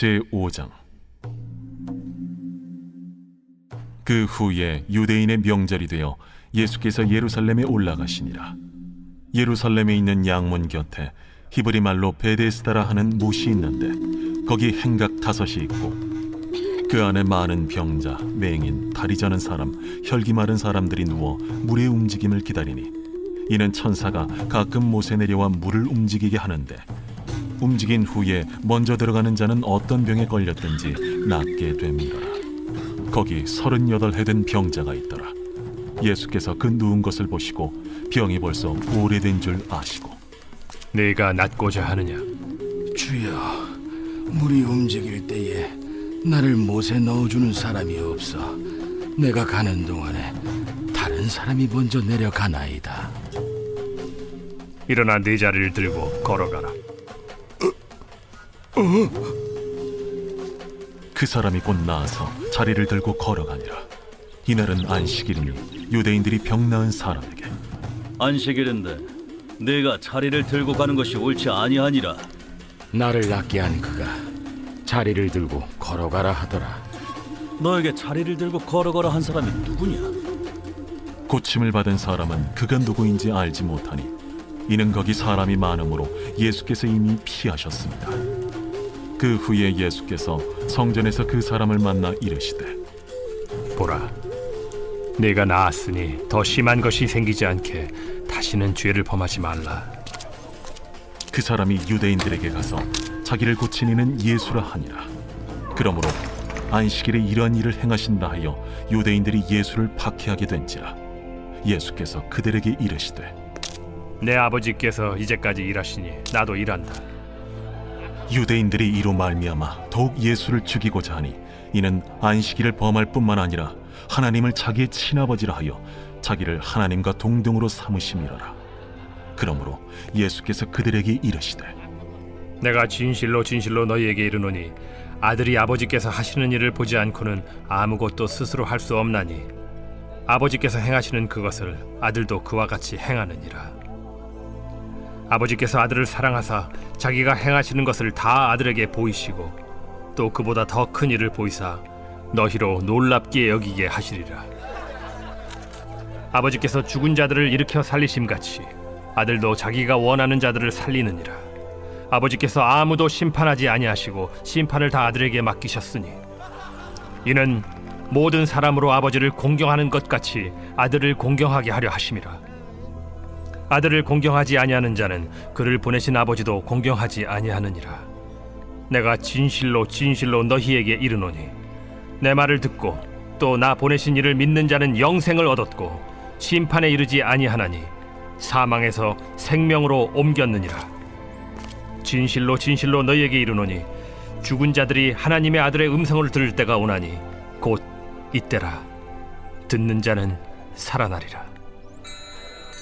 제5장. 그 후에 유대인의 명절이 되어 예수께서 예루살렘에 올라가시니라. 예루살렘에 있는 양문 곁에 히브리 말로 베데스다라 하는 못이 있는데 거기 행각 5이 있고 그 안에 많은 병자, 맹인, 다리 저는 사람, 혈기 마른 사람들이 누워 물의 움직임을 기다리니 이는 천사가 가끔 못에 내려와 물을 움직이게 하는데 움직인 후에 먼저 들어가는 자는 어떤 병에 걸렸든지 낫게 됨이라. 거기 38해 된 병자가 있더라. 예수께서 그 누운 것을 보시고 병이 벌써 오래된 줄 아시고 네가 낫고자 하느냐? 주여, 물이 움직일 때에 나를 못에 넣어주는 사람이 없어 내가 가는 동안에 다른 사람이 먼저 내려가나이다. 일어나 네 자리를 들고 걸어가라. 그 사람이 곧 나아서 자리를 들고 걸어가니라. 이날은 안식일이니 유대인들이 병 나은 사람에게 안식일인데 네가 자리를 들고 가는 것이 옳지 아니하니라. 나를 낫게 한 그가 자리를 들고 걸어가라 하더라. 너에게 자리를 들고 걸어가라 한 사람이 누구냐? 고침을 받은 사람은 그가 누구인지 알지 못하니 이는 거기 사람이 많으므로 예수께서 이미 피하셨습니다. 그 후에 예수께서 성전에서 그 사람을 만나 이르시되 보라, 네가 나았으니 더 심한 것이 생기지 않게 다시는 죄를 범하지 말라. 그 사람이 유대인들에게 가서 자기를 고친 이는 예수라 하니라. 그러므로 안식일에 이러한 일을 행하신다 하여 유대인들이 예수를 박해하게 된지라. 예수께서 그들에게 이르시되 내 아버지께서 이제까지 일하시니 나도 일한다. 유대인들이 이로 말미암아 더욱 예수를 죽이고자 하니 이는 안식일을 범할 뿐만 아니라 하나님을 자기의 친아버지라 하여 자기를 하나님과 동등으로 삼으심이로라. 그러므로 예수께서 그들에게 이르시되 내가 진실로 진실로 너희에게 이르노니 아들이 아버지께서 하시는 일을 보지 않고는 아무것도 스스로 할 수 없나니 아버지께서 행하시는 그것을 아들도 그와 같이 행하느니라. 아버지께서 아들을 사랑하사 자기가 행하시는 것을 다 아들에게 보이시고 또 그보다 더 큰 일을 보이사 너희로 놀랍게 여기게 하시리라. 아버지께서 죽은 자들을 일으켜 살리심같이 아들도 자기가 원하는 자들을 살리느니라. 아버지께서 아무도 심판하지 아니하시고 심판을 다 아들에게 맡기셨으니 이는 모든 사람으로 아버지를 공경하는 것 같이 아들을 공경하게 하려 하심이라. 아들을 공경하지 아니하는 자는 그를 보내신 아버지도 공경하지 아니하느니라. 내가 진실로 진실로 너희에게 이르노니 내 말을 듣고 또 나 보내신 이를 믿는 자는 영생을 얻었고 심판에 이르지 아니하나니 사망에서 생명으로 옮겼느니라. 진실로 진실로 너희에게 이르노니 죽은 자들이 하나님의 아들의 음성을 들을 때가 오나니 곧 이때라. 듣는 자는 살아나리라.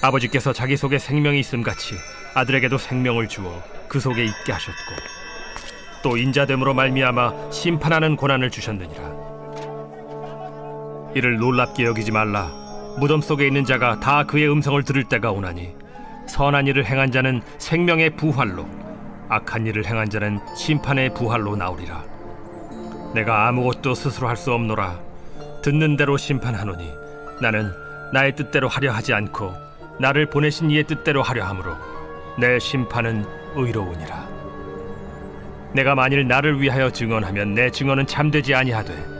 아버지께서 자기 속에 생명이 있음같이 아들에게도 생명을 주어 그 속에 있게 하셨고 또 인자됨으로 말미암아 심판하는 고난을 주셨느니라. 이를 놀랍게 여기지 말라. 무덤 속에 있는 자가 다 그의 음성을 들을 때가 오나니 선한 일을 행한 자는 생명의 부활로 악한 일을 행한 자는 심판의 부활로 나오리라. 내가 아무것도 스스로 할 수 없노라. 듣는 대로 심판하노니 나는 나의 뜻대로 하려 하지 않고 나를 보내신 이의 뜻대로 하려 함으로 내 심판은 의로우니라. 내가 만일 나를 위하여 증언하면 내 증언은 참되지 아니하되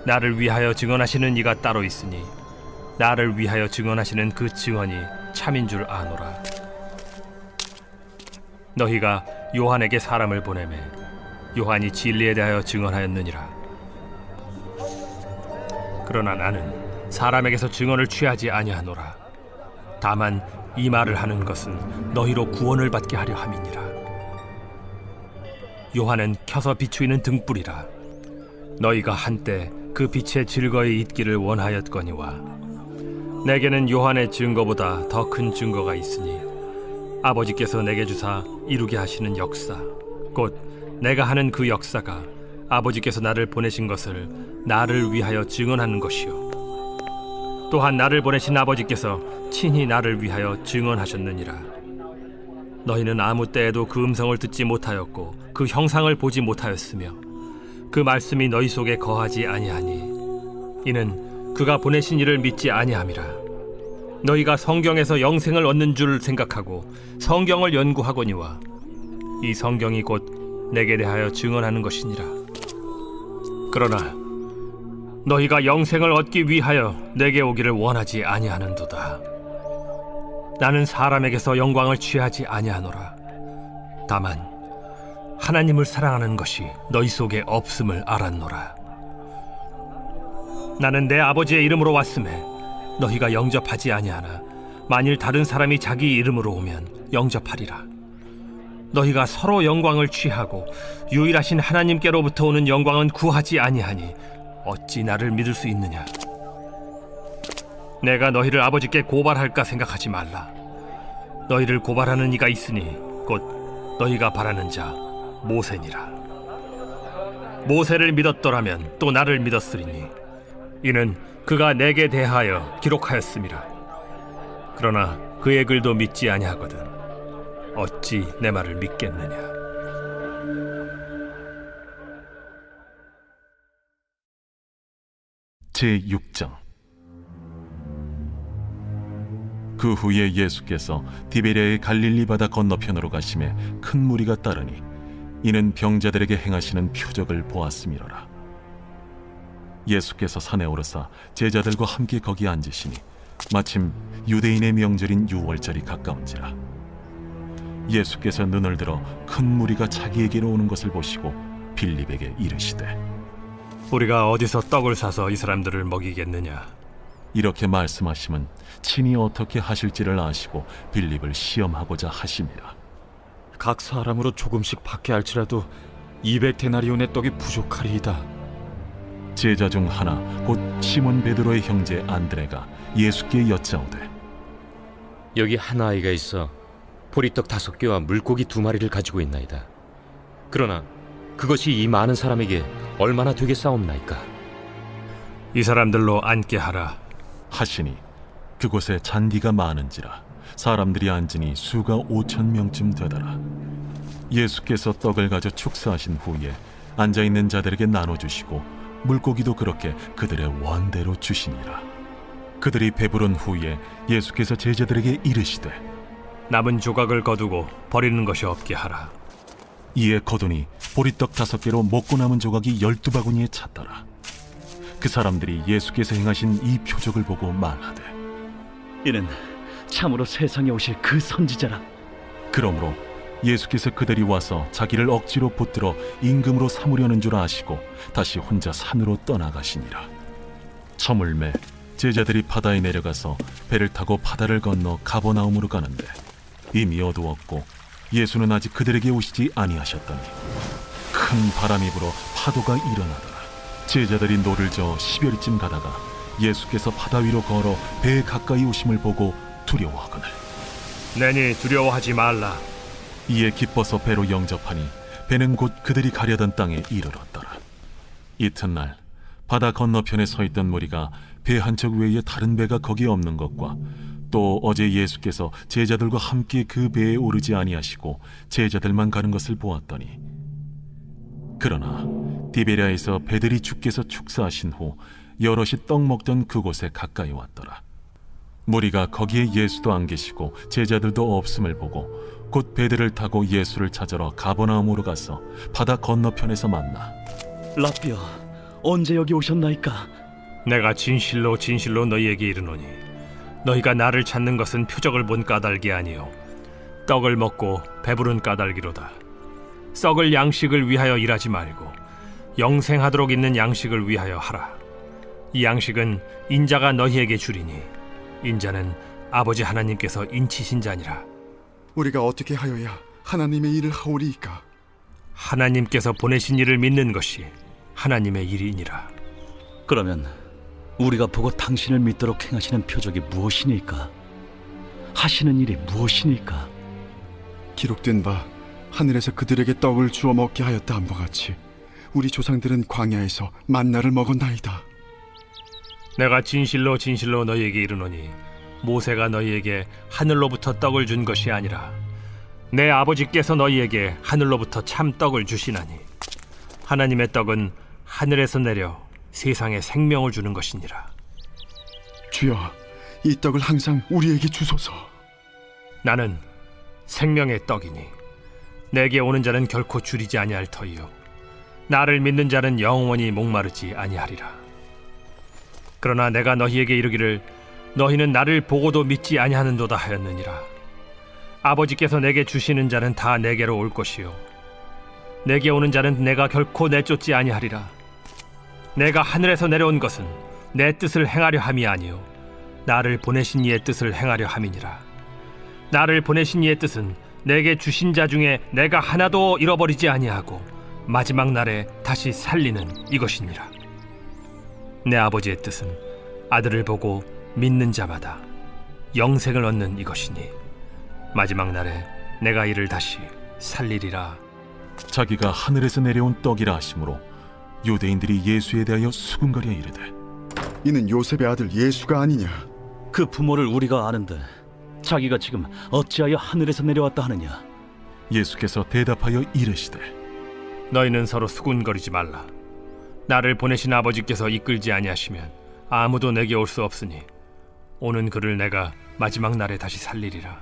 나를 위하여 증언하시는 이가 따로 있으니 나를 위하여 증언하시는 그 증언이 참인 줄 아노라. 너희가 요한에게 사람을 보내매 요한이 진리에 대하여 증언하였느니라. 그러나 나는 사람에게서 증언을 취하지 아니하노라. 다만 이 말을 하는 것은 너희로 구원을 받게 하려 함이니라. 요한은 켜서 비추이는 등불이라. 너희가 한때 그 빛에 즐거이 있기를 원하였거니와 내게는 요한의 증거보다 더 큰 증거가 있으니 아버지께서 내게 주사 이루게 하시는 역사 곧 내가 하는 그 역사가 아버지께서 나를 보내신 것을 나를 위하여 증언하는 것이요 또한 나를 보내신 아버지께서 친히 나를 위하여 증언하셨느니라. 너희는 아무 때에도 그 음성을 듣지 못하였고 그 형상을 보지 못하였으며 그 말씀이 너희 속에 거하지 아니하니 이는 그가 보내신 이를 믿지 아니함이라. 너희가 성경에서 영생을 얻는 줄 생각하고 성경을 연구하거니와 이 성경이 곧 내게 대하여 증언하는 것이니라. 그러나 너희가 영생을 얻기 위하여 내게 오기를 원하지 아니하는도다. 나는 사람에게서 영광을 취하지 아니하노라. 다만 하나님을 사랑하는 것이 너희 속에 없음을 알았노라. 나는 내 아버지의 이름으로 왔음에 너희가 영접하지 아니하나 만일 다른 사람이 자기 이름으로 오면 영접하리라. 너희가 서로 영광을 취하고 유일하신 하나님께로부터 오는 영광은 구하지 아니하니 어찌 나를 믿을 수 있느냐? 내가 너희를 아버지께 고발할까 생각하지 말라. 너희를 고발하는 이가 있으니 곧 너희가 바라는 자 모세니라. 모세를 믿었더라면 또 나를 믿었으리니 이는 그가 내게 대하여 기록하였음이라. 그러나 그의 글도 믿지 아니하거든 어찌 내 말을 믿겠느냐? 제6장. 그 후에 예수께서 디베랴의 갈릴리 바다 건너편으로 가심에 큰 무리가 따르니 이는 병자들에게 행하시는 표적을 보았음이로라. 예수께서 산에 오르사 제자들과 함께 거기 앉으시니 마침 유대인의 명절인 유월절이 가까운지라. 예수께서 눈을 들어 큰 무리가 자기에게로 오는 것을 보시고 빌립에게 이르시되 우리가 어디서 떡을 사서 이 사람들을 먹이겠느냐? 이렇게 말씀하심은 친히 어떻게 하실지를 아시고 빌립을 시험하고자 하심이라. 각 사람으로 조금씩 받게 할지라도 200데나리온의 떡이 부족하리이다. 제자 중 하나 곧 시몬 베드로의 형제 안드레가 예수께 여짜오되 여기 한 아이가 있어 보리떡 5개와 물고기 2마리를 가지고 있나이다. 그러나 그것이 이 많은 사람에게 얼마나 되겠사옵나이까? 이 사람들로 앉게 하라. 하시니 그곳에 잔디가 많은지라 사람들이 앉으니 수가 5,000명쯤 되더라. 예수께서 떡을 가져 축사하신 후에 앉아있는 자들에게 나눠주시고 물고기도 그렇게 그들의 원대로 주시니라. 그들이 배부른 후에 예수께서 제자들에게 이르시되 남은 조각을 거두고 버리는 것이 없게 하라. 이에 거두니 보리떡 5개로 먹고 남은 조각이 12바구니에 찼더라. 그 사람들이 예수께서 행하신 이 표적을 보고 말하되 이는 참으로 세상에 오실 그 선지자라. 그러므로 예수께서 그들이 와서 자기를 억지로 붙들어 임금으로 삼으려는 줄 아시고 다시 혼자 산으로 떠나가시니라. 저물매 제자들이 바다에 내려가서 배를 타고 바다를 건너 가버나움으로 가는데 이미 어두웠고 예수는 아직 그들에게 오시지 아니하셨더니 큰 바람이 불어 파도가 일어나더라. 제자들이 노를 저어 10여리쯤 가다가 예수께서 바다 위로 걸어 배에 가까이 오심을 보고 두려워하거늘 내니 두려워하지 말라. 이에 기뻐서 배로 영접하니 배는 곧 그들이 가려던 땅에 이르렀더라. 이튿날 바다 건너편에 서 있던 무리가 배 한 척 외에 다른 배가 거기 없는 것과 또 어제 예수께서 제자들과 함께 그 배에 오르지 아니하시고 제자들만 가는 것을 보았더니 그러나 디베랴에서 배들이 주께서 축사하신 후 여럿이 떡 먹던 그곳에 가까이 왔더라. 무리가 거기에 예수도 안 계시고 제자들도 없음을 보고 곧 배들을 타고 예수를 찾으러 가버나움으로 가서 바다 건너편에서 만나 라비어, 언제 여기 오셨나이까? 내가 진실로 진실로 너희에게 이르노니 너희가 나를 찾는 것은 표적을 본 까닭이 아니요 떡을 먹고 배부른 까닭이로다. 썩을 양식을 위하여 일하지 말고 영생하도록 있는 양식을 위하여 하라. 이 양식은 인자가 너희에게 주리니 인자는 아버지 하나님께서 인치신 자니라. 우리가 어떻게 하여야 하나님의 일을 하오리이까? 하나님께서 보내신 이를 믿는 것이 하나님의 일이니라. 그러면 우리가 보고 당신을 믿도록 행하시는 표적이 무엇이니까? 하시는 일이 무엇이니까? 기록된 바 하늘에서 그들에게 떡을 주어 먹게 하였다 함과 같이 우리 조상들은 광야에서 만나를 먹었나이다. 내가 진실로 진실로 너희에게 이르노니 모세가 너희에게 하늘로부터 떡을 준 것이 아니라 내 아버지께서 너희에게 하늘로부터 참 떡을 주시나니 하나님의 떡은 하늘에서 내려 세상에 생명을 주는 것이니라. 주여, 이 떡을 항상 우리에게 주소서. 나는 생명의 떡이니 내게 오는 자는 결코 줄이지 아니할 터이요 나를 믿는 자는 영원히 목마르지 아니하리라. 그러나 내가 너희에게 이르기를 너희는 나를 보고도 믿지 아니하는도다 하였느니라. 아버지께서 내게 주시는 자는 다 내게로 올 것이요 내게 오는 자는 내가 결코 내쫓지 아니하리라. 내가 하늘에서 내려온 것은 내 뜻을 행하려 함이 아니요 나를 보내신 이의 뜻을 행하려 함이니라. 나를 보내신 이의 뜻은 내게 주신 자 중에 내가 하나도 잃어버리지 아니하고 마지막 날에 다시 살리는 이것이니라. 내 아버지의 뜻은 아들을 보고 믿는 자마다 영생을 얻는 이것이니 마지막 날에 내가 이를 다시 살리리라. 자기가 하늘에서 내려온 떡이라 하심으로 유대인들이 예수에 대하여 수군거려 이르되 이는 요셉의 아들 예수가 아니냐? 그 부모를 우리가 아는데 자기가 지금 어찌하여 하늘에서 내려왔다 하느냐? 예수께서 대답하여 이르시되 너희는 서로 수군거리지 말라. 나를 보내신 아버지께서 이끌지 아니하시면 아무도 내게 올 수 없으니 오는 그를 내가 마지막 날에 다시 살리리라.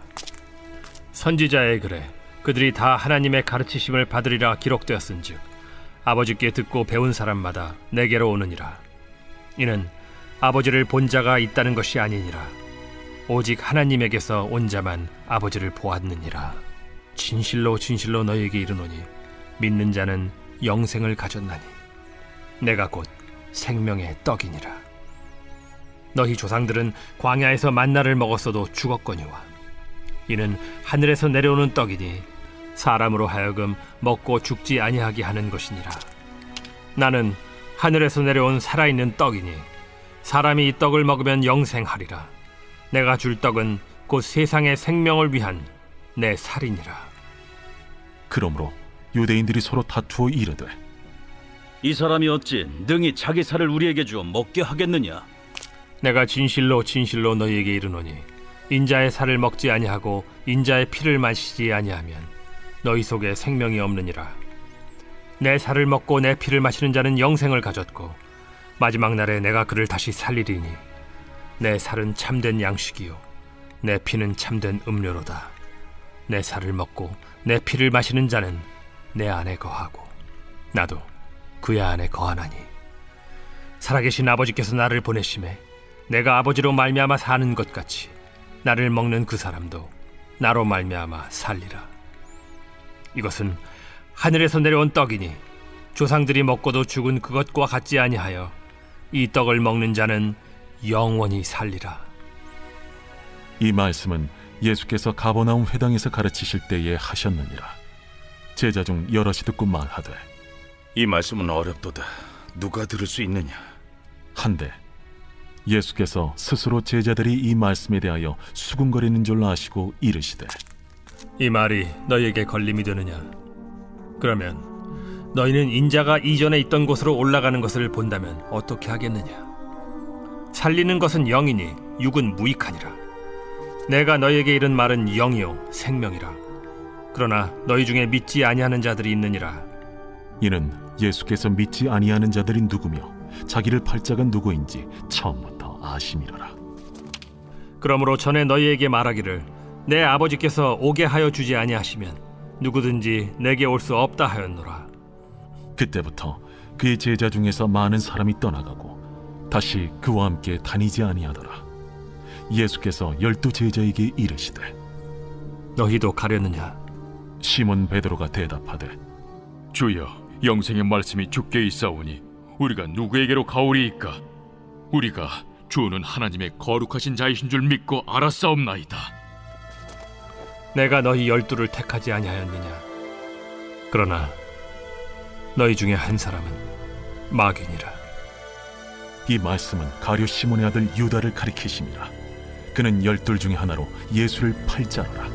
선지자의 글에 그들이 다 하나님의 가르치심을 받으리라 기록되었은즉 아버지께 듣고 배운 사람마다 내게로 오느니라. 이는 아버지를 본 자가 있다는 것이 아니니라. 오직 하나님에게서 온 자만 아버지를 보았느니라. 진실로 진실로 너희에게 이르노니 믿는 자는 영생을 가졌나니 내가 곧 생명의 떡이니라. 너희 조상들은 광야에서 만나를 먹었어도 죽었거니와 이는 하늘에서 내려오는 떡이니 사람으로 하여금 먹고 죽지 아니하게 하는 것이니라. 나는 하늘에서 내려온 살아있는 떡이니 사람이 이 떡을 먹으면 영생하리라. 내가 줄 떡은 곧 세상의 생명을 위한 내 살이니라. 그러므로 유대인들이 서로 다투어 이르되 이 사람이 어찌 능히 자기 살을 우리에게 주어 먹게 하겠느냐? 내가 진실로 진실로 너희에게 이르노니 인자의 살을 먹지 아니하고 인자의 피를 마시지 아니하면 너희 속에 생명이 없느니라. 내 살을 먹고 내 피를 마시는 자는 영생을 가졌고 마지막 날에 내가 그를 다시 살리리니 내 살은 참된 양식이요 내 피는 참된 음료로다. 내 살을 먹고 내 피를 마시는 자는 내 안에 거하고 나도 그의 안에 거하나니 살아계신 아버지께서 나를 보내심에 내가 아버지로 말미암아 사는 것 같이 나를 먹는 그 사람도 나로 말미암아 살리라. 이것은 하늘에서 내려온 떡이니 조상들이 먹고도 죽은 그것과 같지 아니하여 이 떡을 먹는 자는 영원히 살리라. 이 말씀은 예수께서 가버나움 회당에서 가르치실 때에 하셨느니라. 제자 중 여럿이 듣고 말하되 이 말씀은 어렵도다. 누가 들을 수 있느냐? 한데 예수께서 스스로 제자들이 이 말씀에 대하여 수군거리는 줄 아시고 이르시되 이 말이 너희에게 걸림이 되느냐? 그러면 너희는 인자가 이전에 있던 곳으로 올라가는 것을 본다면 어떻게 하겠느냐? 살리는 것은 영이니 육은 무익하니라. 내가 너희에게 이른 말은 영이요 생명이라. 그러나 너희 중에 믿지 아니하는 자들이 있느니라. 이는 예수께서 믿지 아니하는 자들이 누구며 자기를 팔 자가 누구인지 처음부터 아심이로라. 그러므로 전에 너희에게 말하기를 내 아버지께서 오게 하여 주지 아니하시면 누구든지 내게 올 수 없다 하였노라. 그때부터 그의 제자 중에서 많은 사람이 떠나가고 다시 그와 함께 다니지 아니하더라. 예수께서 12 제자에게 이르시되 너희도 가려느냐? 시몬 베드로가 대답하되 주여, 영생의 말씀이 주께 있사오니 우리가 누구에게로 가오리이까? 우리가 주는 하나님의 거룩하신 자이신 줄 믿고 알았사옵나이다. 내가 너희 12를 택하지 아니하였느냐? 그러나 너희 중에 한 사람은 마귀니라. 이 말씀은 가룟 시몬의 아들 유다를 가리키심이라. 그는 12 중에 하나로 예수를 팔 자로라.